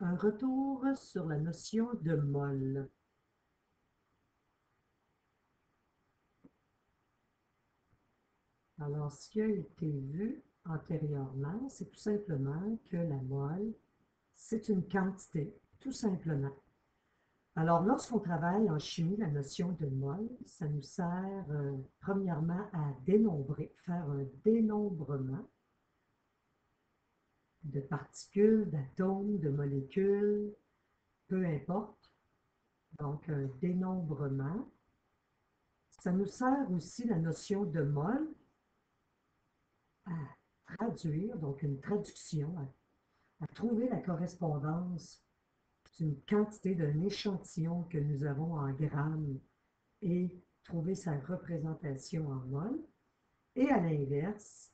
un retour sur la notion de mol. Alors, ce qui a été vu antérieurement, c'est tout simplement que la mol, c'est une quantité, tout simplement. Alors, lorsqu'on travaille en chimie, la notion de mol, ça nous sert premièrement à dénombrer, faire un dénombrement de particules, d'atomes, de molécules, peu importe. Donc, un dénombrement. Ça nous sert aussi la notion de mol à traduire, donc une traduction, à trouver la correspondance d'une quantité d'un échantillon que nous avons en grammes et trouver sa représentation en mol. Et à l'inverse,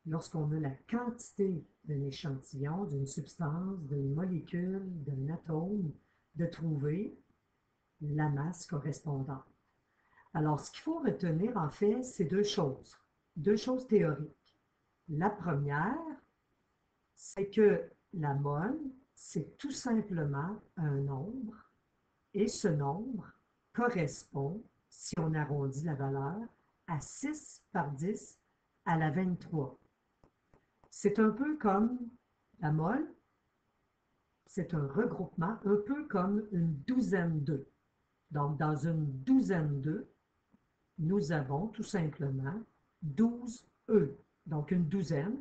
lorsqu'on a la quantité d'un échantillon, d'une substance, d'une molécule, d'un atome, de trouver la masse correspondante. Alors, ce qu'il faut retenir, en fait, c'est deux choses théoriques. La première, c'est que la mole, c'est tout simplement un nombre, et ce nombre correspond, si on arrondit la valeur, à 6 par 10 à la 23. C'est un peu comme la mole, c'est un regroupement, un peu comme une douzaine d'œufs. Donc, dans une douzaine d'œufs, nous avons tout simplement 12 œufs. Donc, une douzaine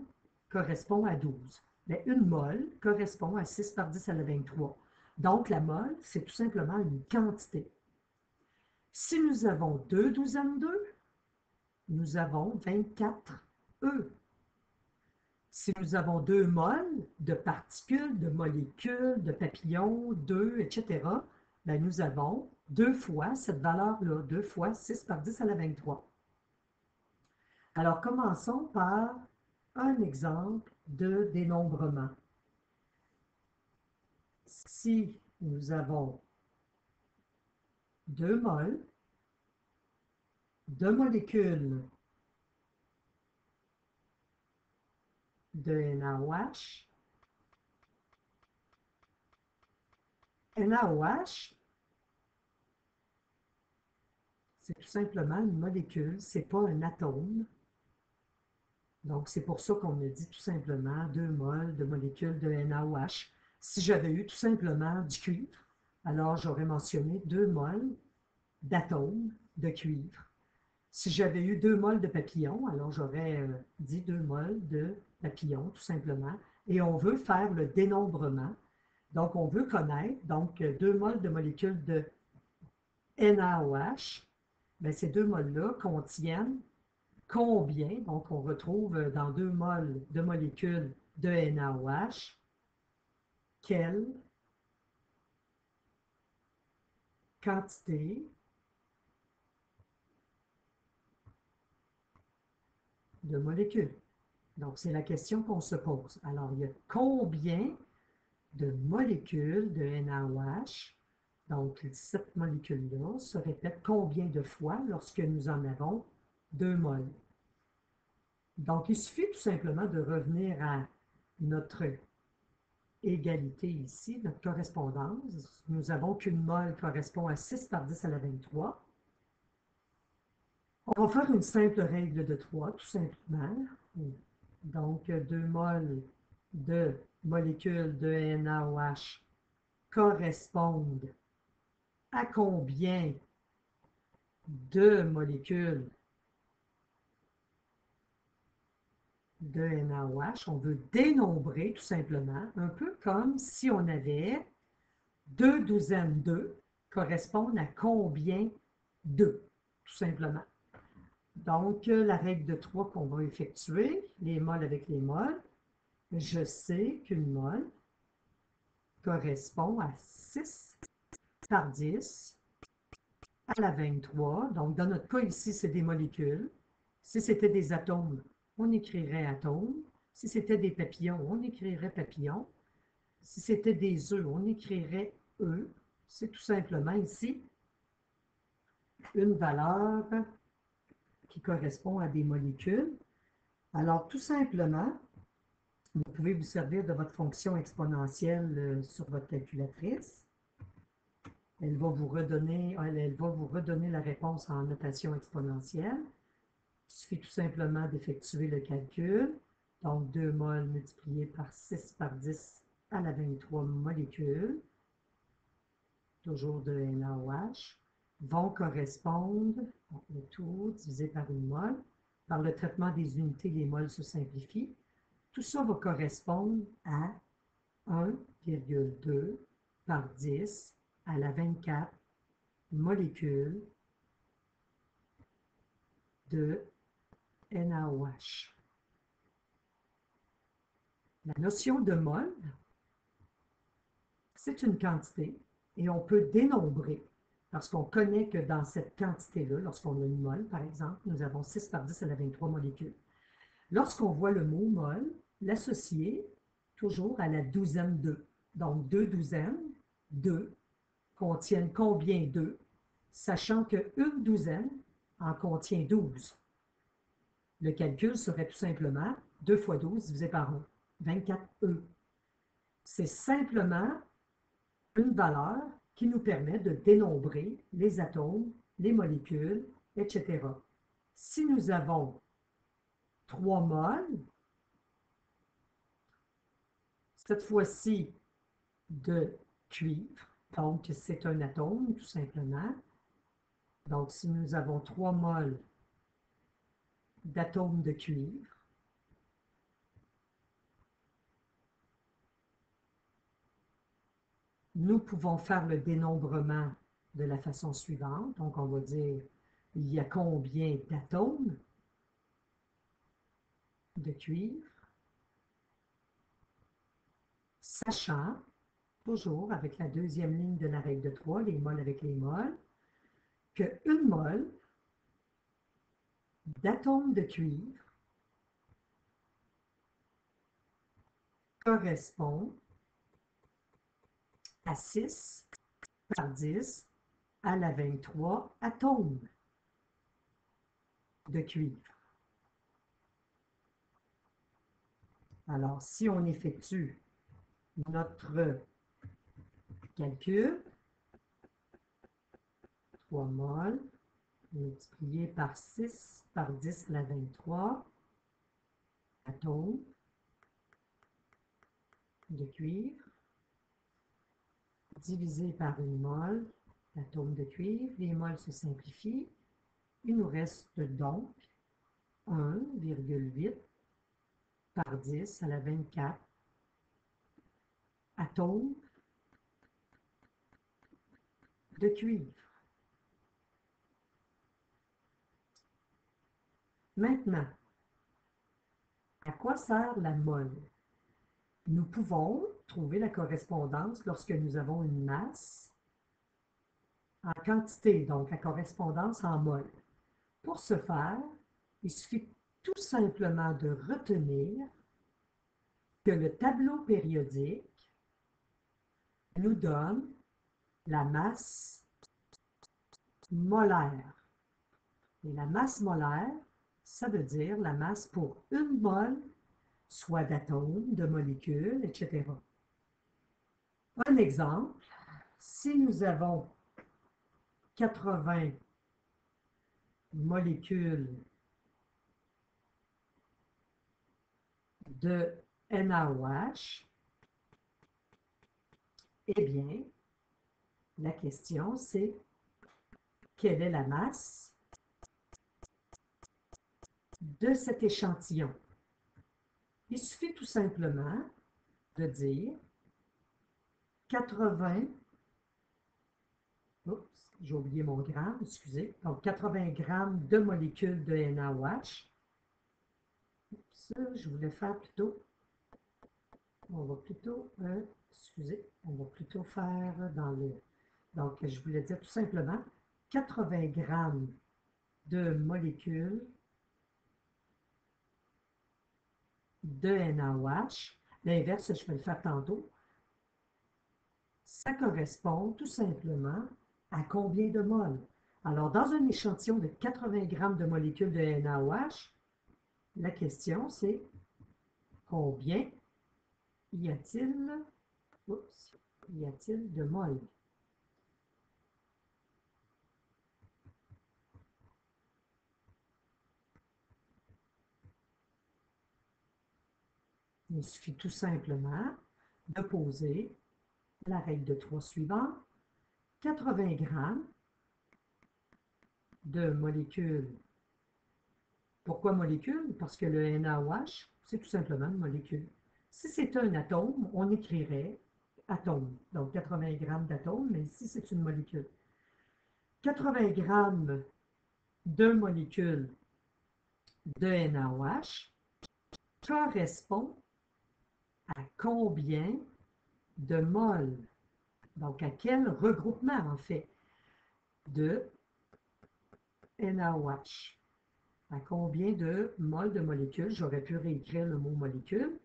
correspond à 12. Mais une mole correspond à 6 par 10 à la 23. Donc, la mole, c'est tout simplement une quantité. Si nous avons deux douzaines d'œufs, nous avons 24 œufs. Si nous avons deux moles de particules, de molécules, de papillons, d'œufs, etc., ben nous avons deux fois cette valeur-là, 2 fois 6 par 10 à la 23. Alors, commençons par un exemple de dénombrement. Si nous avons deux moles de molécules de NaOH, NaOH, c'est tout simplement une molécule, ce n'est pas un atome. Donc, c'est pour ça qu'on a dit tout simplement 2 moles de molécules de NaOH. Si j'avais eu tout simplement du cuivre, alors j'aurais mentionné 2 moles d'atomes de cuivre. Si j'avais eu 2 moles de papillons, alors j'aurais dit 2 moles de papillons, tout simplement. Et on veut faire le dénombrement. Donc, on veut connaître, donc 2 moles de molécules de NaOH. Bien, ces 2 moles-là contiennent combien, donc on retrouve dans 2 moles de molécules de NaOH, quelle quantité de molécules. Donc, c'est la question qu'on se pose. Alors, il y a combien de molécules de NaOH, donc cette molécule-là, se répète combien de fois lorsque nous en avons 2 moles. Donc, il suffit tout simplement de revenir à notre égalité ici, notre correspondance. Nous avons qu'une mole correspond à 6 par 10 à la 23. On va faire une simple règle de 3, tout simplement. Donc, 2 moles de molécules de NaOH correspondent à combien de molécules de NaOH? On veut dénombrer, tout simplement, un peu comme si on avait 2 douzaines d'œufs correspondent à combien d'œufs, tout simplement. Donc, la règle de 3 qu'on va effectuer, les moles avec les moles, je sais qu'une mole correspond à 6 par 10 à la 23. Donc, dans notre cas ici, c'est des molécules. Si c'était des atomes, on écrirait atomes. Si c'était des papillons, on écrirait papillons. Si c'était des œufs, on écrirait œufs. C'est tout simplement ici une valeur qui correspond à des molécules. Alors, tout simplement, nous pouvez vous servir de votre fonction exponentielle sur votre calculatrice. Elle va vous redonner la réponse en notation exponentielle. Il suffit tout simplement d'effectuer le calcul. Donc, 2 moles multipliés par 6 par 10 à la 23 molécules, toujours de NaOH, vont correspondre, le tout divisé par une mole. Par le traitement des unités, les moles se simplifient. Tout ça va correspondre à 1,2 par 10 à la 24 molécules de NaOH. La notion de mole, c'est une quantité et on peut dénombrer parce qu'on connaît que dans cette quantité-là, lorsqu'on a une mole, par exemple, nous avons 6 par 10 à la 23 molécules. Lorsqu'on voit le mot mole, l'associer toujours à la douzaine 2. Donc, 2 douzaines, 2, contiennent combien 2, sachant qu'une douzaine en contient 12. Le calcul serait tout simplement 2 fois 12 divisé par 1, 24E. C'est simplement une valeur qui nous permet de dénombrer les atomes, les molécules, etc. Si nous avons 3 moles, cette fois-ci de cuivre, donc c'est un atome tout simplement. Donc si nous avons 3 moles d'atomes de cuivre, nous pouvons faire le dénombrement de la façon suivante. Donc on va dire, il y a combien d'atomes de cuivre, sachant, toujours avec la deuxième ligne de la règle de 3, les moles avec les moles, qu'une mole d'atomes de cuivre correspond à 6 par 10 à la 23 atomes de cuivre. Alors, si on effectue notre calcul, 3 moles multiplié par 6 par 10 à la 23 atomes de cuivre, divisé par une mole d'atomes de cuivre. Les moles se simplifient. Il nous reste donc 1,8 par 10 à la 24 atomes de cuivre. Maintenant, à quoi sert la mole? Nous pouvons trouver la correspondance lorsque nous avons une masse en quantité, donc la correspondance en mol. Pour ce faire, il suffit tout simplement de retenir que le tableau périodique nous donne la masse molaire. Et la masse molaire, ça veut dire la masse pour une mole, soit d'atomes, de molécules, etc. Un exemple, si nous avons 80 molécules de NaOH, eh bien, la question c'est quelle est la masse de cet échantillon? Il suffit tout simplement de dire 80, oups, j'ai oublié mon gramme, excusez, donc 80 grammes de molécules de NaOH. Oups, je voulais faire plutôt, on va plutôt faire dans le, donc je voulais dire tout simplement 80 grammes de molécules de NaOH. L'inverse, je vais le faire tantôt. Ça correspond tout simplement à combien de moles? Alors, dans un échantillon de 80 grammes de molécules de NaOH, la question c'est combien y a-t-il de mol? Il suffit tout simplement de poser la règle de 3 suivante. 80 grammes de molécules. Pourquoi molécule? Parce que le NaOH, c'est tout simplement une molécule. Si c'était un atome, on écrirait atome. Donc 80 grammes d'atome, mais ici c'est une molécule. 80 grammes de molécules de NaOH correspond à combien de moles? Donc à quel regroupement en fait de NaOH? À combien de moles de molécules? J'aurais pu réécrire le mot molécule.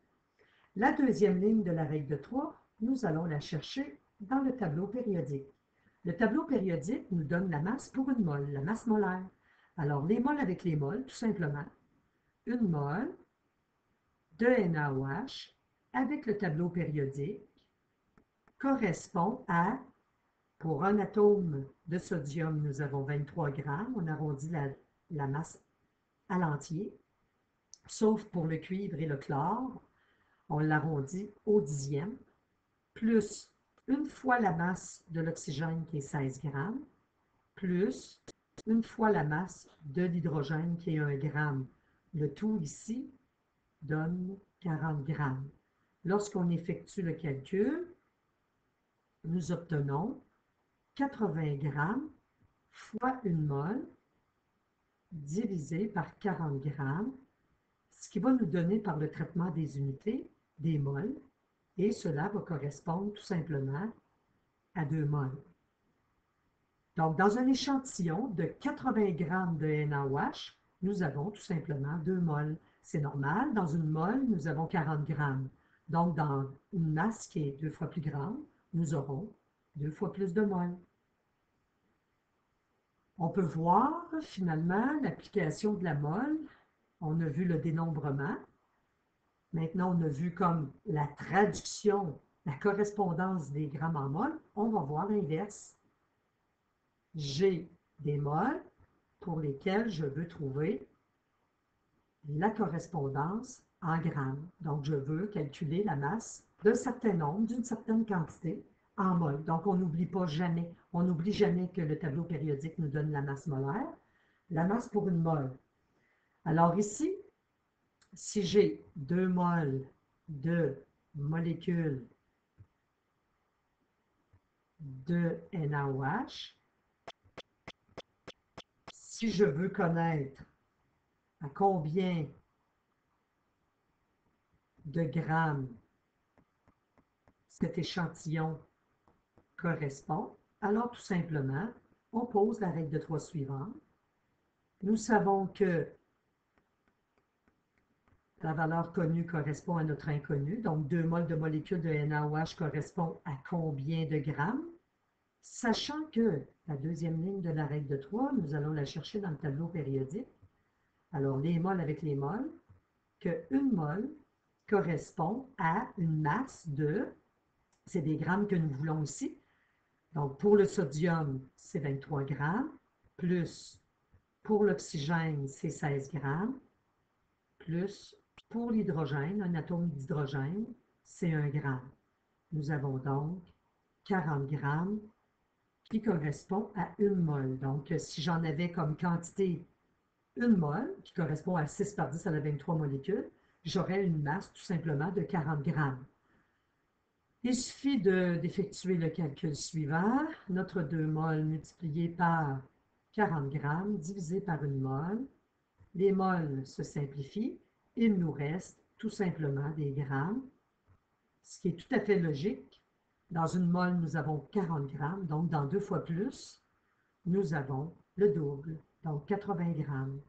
La deuxième ligne de la règle de 3, nous allons la chercher dans le tableau périodique. Le tableau périodique nous donne la masse pour une mole, la masse molaire. Alors, les moles avec les moles, tout simplement. Une mole de NaOH avec le tableau périodique correspond à, pour un atome de sodium, nous avons 23 grammes. On arrondit la masse à l'entier, sauf pour le cuivre et le chlore. On l'arrondit au dixième, plus une fois la masse de l'oxygène qui est 16 grammes, plus une fois la masse de l'hydrogène qui est 1 gramme. Le tout ici donne 40 grammes. Lorsqu'on effectue le calcul, nous obtenons 80 grammes fois une mole divisé par 40 grammes, ce qui va nous donner par le traitement des unités des moles, et cela va correspondre tout simplement à 2 moles. Donc, dans un échantillon de 80 grammes de NaOH, nous avons tout simplement 2 moles. C'est normal, dans une mole, nous avons 40 grammes. Donc, dans une masse qui est 2 fois plus grande, nous aurons 2 fois plus de moles. On peut voir finalement l'application de la mole. On a vu le dénombrement. Maintenant, on a vu comme la traduction, la correspondance des grammes en moles. On va voir l'inverse. J'ai des moles pour lesquels je veux trouver la correspondance en grammes. Donc, je veux calculer la masse d'un certain nombre, d'une certaine quantité en moles. Donc, on n'oublie pas jamais, on n'oublie jamais que le tableau périodique nous donne la masse molaire, la masse pour une mole. Alors ici, si j'ai 2 moles de molécules de NaOH, si je veux connaître à combien de grammes cet échantillon correspond, alors tout simplement, on pose la règle de 3 suivante. Nous savons que la valeur connue correspond à notre inconnu, donc 2 moles de molécules de NaOH correspond à combien de grammes? Sachant que la deuxième ligne de la règle de 3, nous allons la chercher dans le tableau périodique. Alors, les moles avec les moles, que 1 mole correspond à une masse de, c'est des grammes que nous voulons ici. Donc, pour le sodium, c'est 23 grammes, plus pour l'oxygène, c'est 16 grammes, plus pour l'hydrogène, un atome d'hydrogène, c'est 1 gramme. Nous avons donc 40 grammes qui correspond à 1 mole. Donc, si j'en avais comme quantité 1 mole, qui correspond à 6 par 10 à la 23 molécules, j'aurais une masse tout simplement de 40 grammes. Il suffit d'effectuer le calcul suivant. Notre 2 moles multiplié par 40 grammes divisé par 1 mole. Les moles se simplifient. Il nous reste tout simplement des grammes, ce qui est tout à fait logique. Dans une mole, nous avons 40 grammes, donc dans 2 fois plus, nous avons le double, donc 80 grammes.